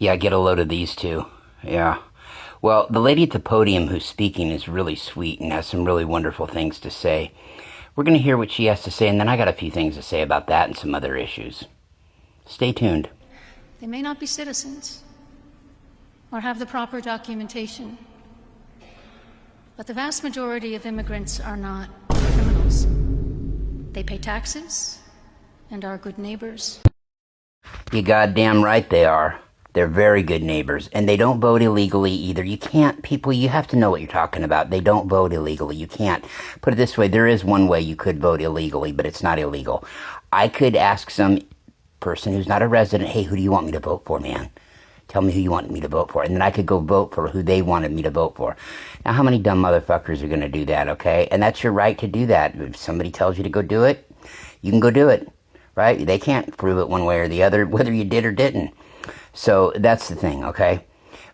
Yeah, get a load of these two. Yeah. Well, the lady at the podium who's speaking is really sweet and has some really wonderful things to say. We're going to hear what she has to say, and then I got a few things to say about that and some other issues. Stay tuned. They may not be citizens or have the proper documentation, but the vast majority of immigrants are not criminals. They pay taxes and are good neighbors. You goddamn right they are. They're very good neighbors, and they don't vote illegally either. You can't, people, you have to know what you're talking about. They don't vote illegally. You can't. Put it this way, there is one way you could vote illegally, but it's not illegal. I could ask some person who's not a resident, hey, who do you want me to vote for, man? Tell me who you want me to vote for. And then I could go vote for who they wanted me to vote for. Now, how many dumb motherfuckers are going to do that, okay? And that's your right to do that. If somebody tells you to go do it, you can go do it, right? They can't prove it one way or the other, whether you did or didn't. So that's the thing, okay?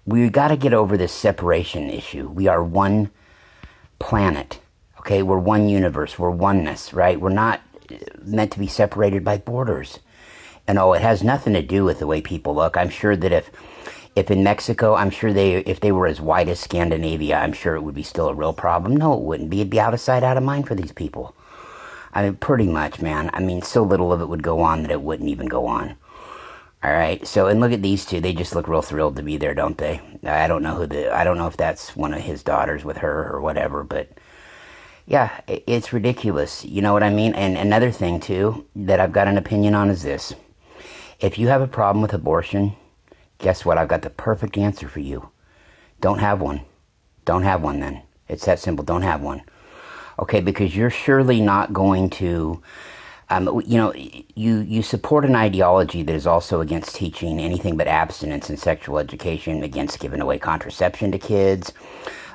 We got to get over this separation issue. We are one planet, okay? We're one universe. We're oneness, right? We're not meant to be separated by borders. And it has nothing to do with the way people look. I'm sure that if in Mexico, I'm sure if they were as white as Scandinavia, I'm sure it would be still a real problem. No, it wouldn't be. It'd be out of sight, out of mind for these people. I mean, pretty much, man. I mean, so little of it would go on that it wouldn't even go on. All right, so, and look at these two. They just look real thrilled to be there, don't they? I don't know I don't know if that's one of his daughters with her or whatever, but yeah, it's ridiculous. You know what I mean? And another thing, too, that I've got an opinion on is this. If you have a problem with abortion, guess what? I've got the perfect answer for you. Don't have one. Don't have one, then. It's that simple. Don't have one. Okay, because you're surely not going to... you support an ideology that is also against teaching anything but abstinence and sexual education, against giving away contraception to kids,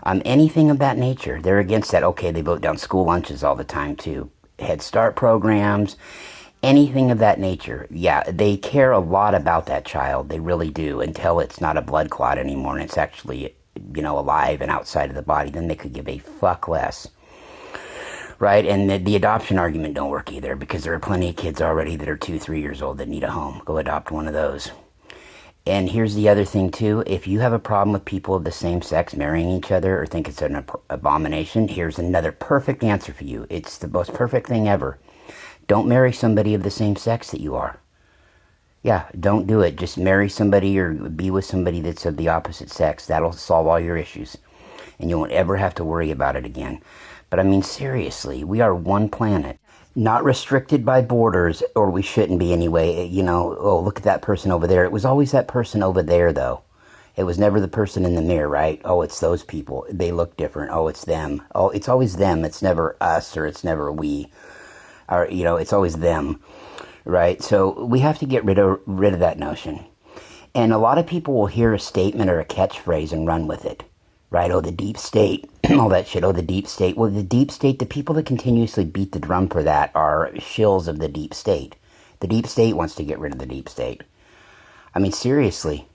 anything of that nature. They're against that. Okay, they vote down school lunches all the time too. Head Start programs, anything of that nature. Yeah, they care a lot about that child. They really do, until it's not a blood clot anymore and it's actually, alive and outside of the body. Then they could give a fuck less. Right, and the adoption argument don't work either, because there are plenty of kids already that are 2-3 years old that need a home. Go adopt one of those. And here's the other thing too. If you have a problem with people of the same sex marrying each other or think it's an abomination, here's another perfect answer for you. It's the most perfect thing ever. Don't marry somebody of the same sex that you are. Yeah, don't do it. Just marry somebody or be with somebody that's of the opposite sex. That'll solve all your issues. And you won't ever have to worry about it again. But I mean, seriously, we are one planet, not restricted by borders, or we shouldn't be anyway. Oh, look at that person over there. It was always that person over there, though. It was never the person in the mirror, right? Oh, it's those people. They look different. Oh, it's them. Oh, it's always them. It's never us, or it's never we. Or, it's always them, right? So we have to get rid of that notion. And a lot of people will hear a statement or a catchphrase and run with it. Right, oh, the deep state, all that shit, oh, the deep state. Well, the deep state, the people that continuously beat the drum for that are shills of the deep state. The deep state wants to get rid of the deep state. I mean, seriously.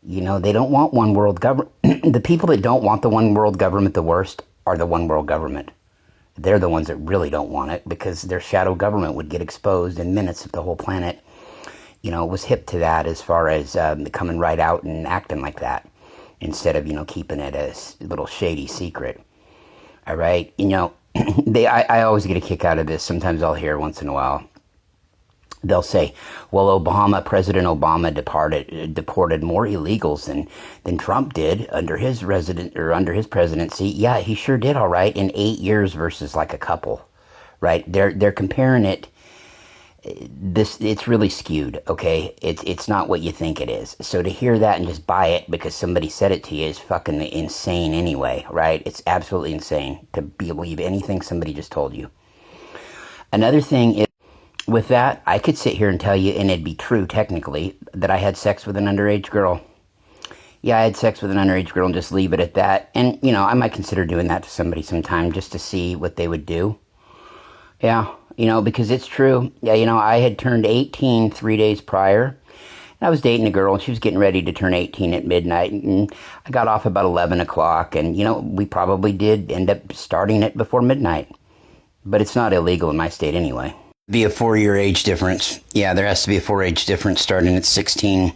They don't want one world government. The people that don't want the one world government the worst are the one world government. They're the ones that really don't want it, because their shadow government would get exposed in minutes if the whole planet, was hip to that, as far as coming right out and acting like that, instead of, keeping it a little shady secret. All right? I always get a kick out of this. Sometimes I'll hear once in a while. They'll say, well, President Obama deported more illegals than Trump did under his presidency. Yeah, he sure did, all right, in 8 years versus like a couple. Right? They're comparing it. It's really skewed, okay? It's not what you think it is. So to hear that and just buy it because somebody said it to you is fucking insane anyway, right? It's absolutely insane to believe anything somebody just told you. Another thing is, with that, I could sit here and tell you, and it'd be true technically, that I had sex with an underage girl. Yeah, I had sex with an underage girl and just leave it at that. And, I might consider doing that to somebody sometime just to see what they would do. Yeah. Because it's true. Yeah, I had turned 18 3 days prior. And I was dating a girl, and she was getting ready to turn 18 at midnight. And I got off about 11 o'clock. And, we probably did end up starting it before midnight. But it's not illegal in my state anyway. Be a 4-year age difference. Yeah, there has to be a 4 age difference starting at 16.